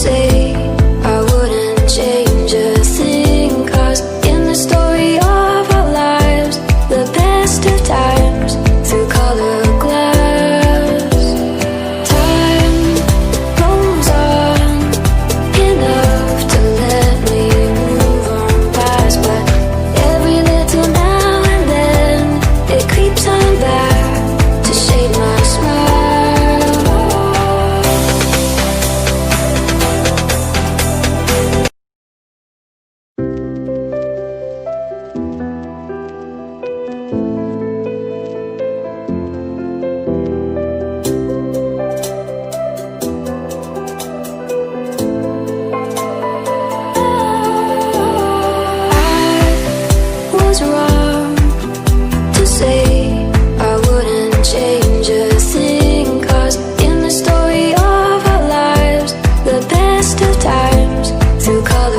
say I wouldn't change a thing, 'cause in the story of our lives, the best of times through color glass, time rolls on enough to let me move on past. But every little now and then it creeps on back to shade my smile. I was wrong.